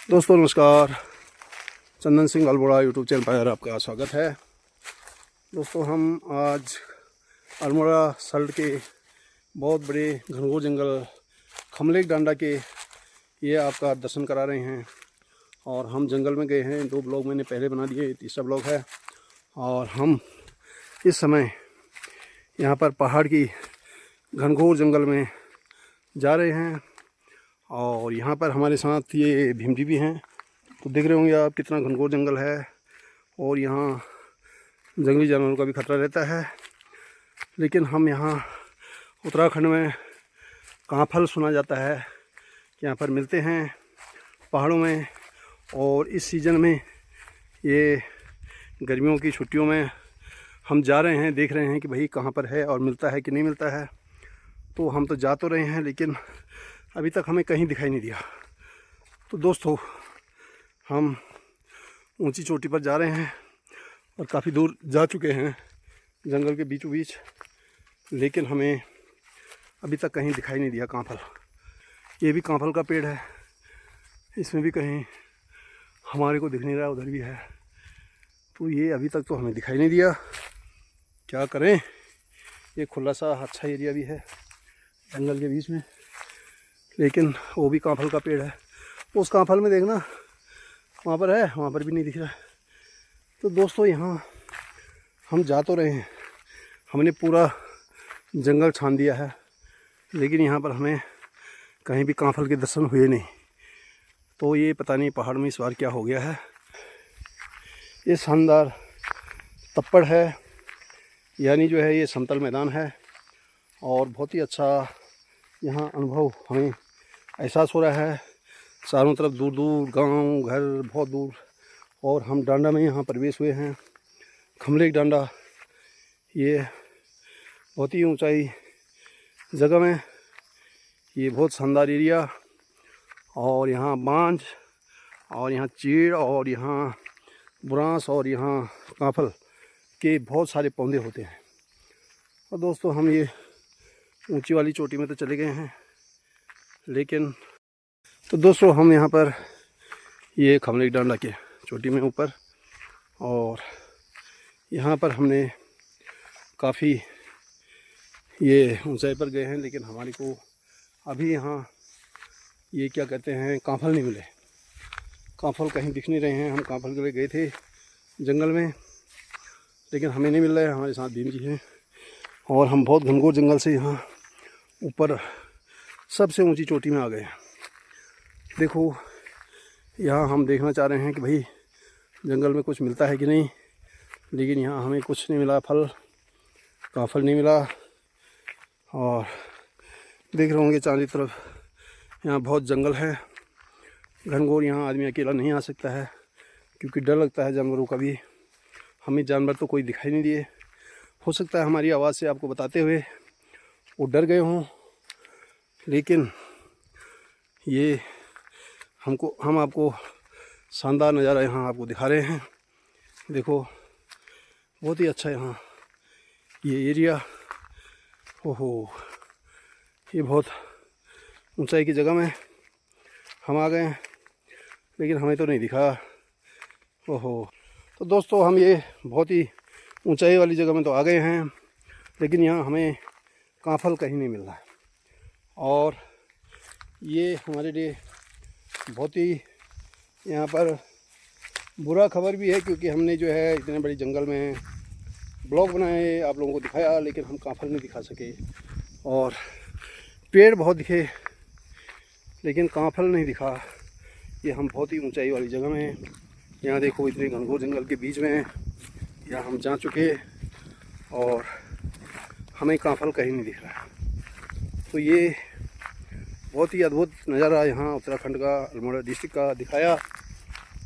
दोस्तों नमस्कार, Chandan Singh Almora YouTube channel पर आपका स्वागत है। दोस्तों हम आज अल्मोड़ा सल्ट के बहुत बड़े घनघोर जंगल खमलेक डांडा के ये आपका दर्शन करा रहे हैं। और हम जंगल में गए हैं, 2 ब्लॉग मैंने पहले बना दिए, तीसरा ब्लॉग है। और हम इस समय यहाँ पर पहाड़ की घनघोर जंगल में जा रहे हैं। और यहाँ पर हमारे साथ ये भीम जी भी हैं, तो देख रहे होंगे आप कितना घनघोर जंगल है। और यहाँ जंगली जानवरों का भी खतरा रहता है। लेकिन हम यहाँ उत्तराखंड में कांफल सुना जाता है कि यहाँ पर मिलते हैं पहाड़ों में। और इस सीज़न में ये गर्मियों की छुट्टियों में हम जा रहे हैं, देख रहे हैं कि भाई कहाँ पर है और मिलता है कि नहीं मिलता है। तो हम तो जा तो रहे हैं, लेकिन अभी तक हमें कहीं दिखाई नहीं दिया। तो दोस्तों हम ऊंची चोटी पर जा रहे हैं और काफ़ी दूर जा चुके हैं जंगल के बीचों बीच, लेकिन हमें अभी तक कहीं दिखाई नहीं दिया कांफल। ये भी कांफल का पेड़ है, इसमें भी कहीं हमारे को दिख नहीं रहा, उधर भी है। तो ये अभी तक तो हमें दिखाई नहीं दिया, क्या करें। ये खुला सा अच्छा एरिया भी है जंगल के बीच में, लेकिन वो भी कांफल का पेड़ है। उस कांफल में देखना वहाँ पर है, वहाँ पर भी नहीं दिख रहा है। तो दोस्तों यहाँ हम जा तो रहे हैं, हमने पूरा जंगल छान दिया है, लेकिन यहाँ पर हमें कहीं भी कांफल के दर्शन हुए नहीं। तो ये पता नहीं पहाड़ में इस बार क्या हो गया है। ये शानदार तप्पड़ है, यानी जो है ये समतल मैदान है। और बहुत ही अच्छा यहाँ अनुभव हमें एहसास हो रहा है। चारों तरफ दूर दूर गांव घर बहुत दूर। और हम डांडा में यहाँ प्रवेश हुए हैं, खमलेक डांडा। ये बहुत ही ऊंचाई जगह में, ये बहुत शानदार एरिया। और यहाँ बांझ और यहाँ चीड़ और यहाँ बुरांस और यहाँ कांफल के बहुत सारे पौधे होते हैं। और दोस्तों हम ये ऊंची वाली चोटी में तो चले गए हैं, लेकिन तो दोस्तों हम यहाँ पर ये खमलेक डांडा के चोटी में ऊपर, और यहाँ पर हमने काफ़ी ये ऊंचाई पर गए हैं, लेकिन हमारे को अभी यहाँ ये क्या कहते हैं कांफल नहीं मिले। कांफल कहीं दिख नहीं रहे हैं। हम कांफल के लिए गए थे जंगल में, लेकिन हमें नहीं मिल रहा है। हमारे साथ भीम जी हैं और हम बहुत घनघोर जंगल से यहाँ ऊपर सबसे ऊंची चोटी में आ गए हैं। देखो यहाँ हम देखना चाह रहे हैं कि भाई जंगल में कुछ मिलता है कि नहीं, लेकिन यहाँ हमें कुछ नहीं मिला, कांफल नहीं मिला। और देख रहे होंगे चारों तरफ यहाँ बहुत जंगल है घनघोर। यहाँ आदमी अकेला नहीं आ सकता है, क्योंकि डर लगता है जानवरों का भी। हमें जानवर तो कोई दिखाई नहीं दिए। हो सकता है हमारी आवाज़ से आपको बताते हुए वो डर गए हों, लेकिन ये हम आपको शानदार नज़ारा यहाँ आपको दिखा रहे हैं। देखो बहुत ही अच्छा यहाँ ये एरिया। ओहो, ये बहुत ऊंचाई की जगह में हम आ गए हैं, लेकिन हमें तो नहीं दिखा। ओहो, तो दोस्तों हम ये बहुत ही ऊंचाई वाली जगह में तो आ गए हैं, लेकिन यहाँ हमें कांफल कहीं नहीं मिल रहा है। और ये हमारे लिए बहुत ही यहाँ पर बुरा खबर भी है, क्योंकि हमने जो है इतने बड़े जंगल में ब्लॉग बनाए, आप लोगों को दिखाया, लेकिन हम कांफल नहीं दिखा सके। और पेड़ बहुत दिखे, लेकिन कांफल नहीं दिखा। ये हम बहुत ही ऊंचाई वाली जगह में हैं। यहाँ देखो इतने घनघोर जंगल के बीच में यहाँ हम जा चुके, और हमें कांफल कहीं नहीं दिख रहा। तो ये बहुत ही अद्भुत नज़ारा यहाँ उत्तराखंड का अल्मोड़ा डिस्ट्रिक्ट का दिखाया।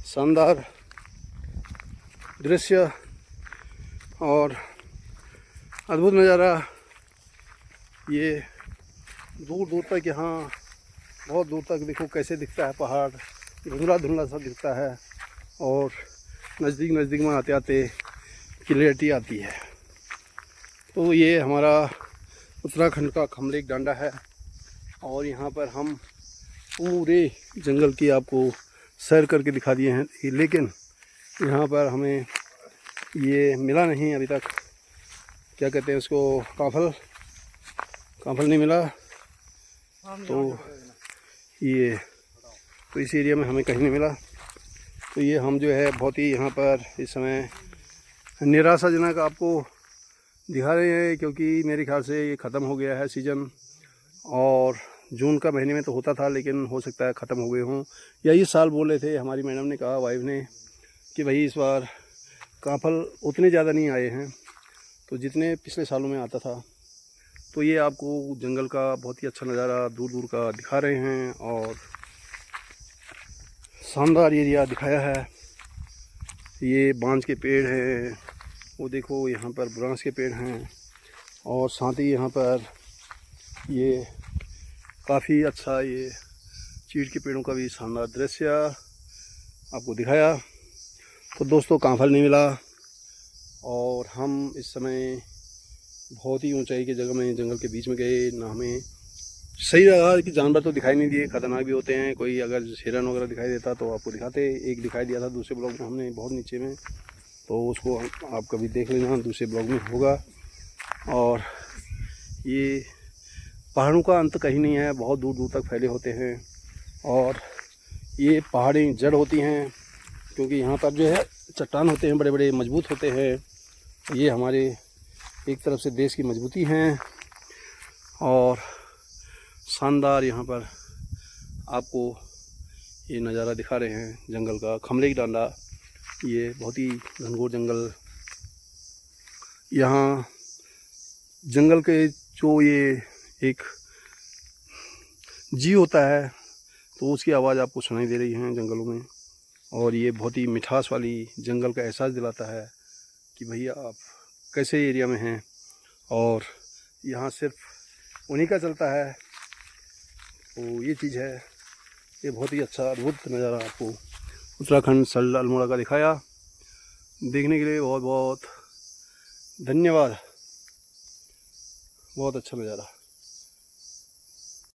शानदार दृश्य और अद्भुत नज़ारा। ये दूर दूर तक यहाँ बहुत दूर तक देखो कैसे दिखता है पहाड़, धुंधला धुंधला सा दिखता है। और नज़दीक नज़दीक में आते आते क्लियरिटी आती है। तो ये हमारा उत्तराखंड का खमलेक डांडा है, और यहाँ पर हम पूरे जंगल की आपको सैर करके दिखा दिए हैं, लेकिन यहाँ पर हमें ये मिला नहीं अभी तक, क्या कहते हैं उसको, काफल नहीं मिला। तो ये तो इस एरिया में हमें कहीं नहीं मिला। तो ये हम जो है बहुत ही यहाँ पर इस समय निराशाजनक आपको दिखा रहे हैं, क्योंकि मेरे ख्याल से ये ख़त्म हो गया है सीज़न। और जून का महीने में तो होता था, लेकिन हो सकता है ख़त्म हो गए हों, या इस साल बोल रहे थे हमारी मैडम ने कहा, वाइफ ने, कि भाई इस बार काफल उतने ज़्यादा नहीं आए हैं तो जितने पिछले सालों में आता था। तो ये आपको जंगल का बहुत ही अच्छा नज़ारा दूर दूर का दिखा रहे हैं और शानदार एरिया दिखाया है। ये बांज के पेड़ हैं, वो देखो यहाँ पर बांस के पेड़ हैं, और साथ ही यहाँ पर ये काफ़ी अच्छा ये चीड़ के पेड़ों का भी शानदार दृश्य आपको दिखाया। तो दोस्तों काफल नहीं मिला, और हम इस समय बहुत ही ऊंचाई की जगह में जंगल के बीच में गए ना। हमें सही लगा कि जानवर तो दिखाई नहीं दिए, खतरनाक भी होते हैं। कोई अगर हिरन वगैरह दिखाई देता तो आपको दिखाते, एक दिखाई दिया था दूसरे ब्लॉग में हमने बहुत नीचे में, तो उसको आप कभी देख लेना, दूसरे ब्लॉग में होगा। और ये पहाड़ों का अंत कहीं नहीं है, बहुत दूर दूर तक फैले होते हैं, और ये पहाड़ी जड़ होती हैं, क्योंकि यहाँ पर जो है चट्टान होते हैं, बड़े बड़े मजबूत होते हैं। ये हमारे एक तरफ से देश की मजबूती हैं, और शानदार यहाँ पर आपको ये नज़ारा दिखा रहे हैं जंगल का। खमले की डांडा, ये बहुत ही घनघोर जंगल। यहाँ जंगल के जो ये एक जी होता है, तो उसकी आवाज़ आपको सुनाई दे रही है जंगलों में, और ये बहुत ही मिठास वाली जंगल का एहसास दिलाता है कि भैया आप कैसे एरिया में हैं, और यहाँ सिर्फ उन्हीं का चलता है। तो ये चीज़ है, ये बहुत ही अच्छा अद्भुत नज़ारा आपको उत्तराखंड सल्ट अल्मोड़ा का दिखाया। देखने के लिए बहुत बहुत धन्यवाद। बहुत अच्छा नज़ारा।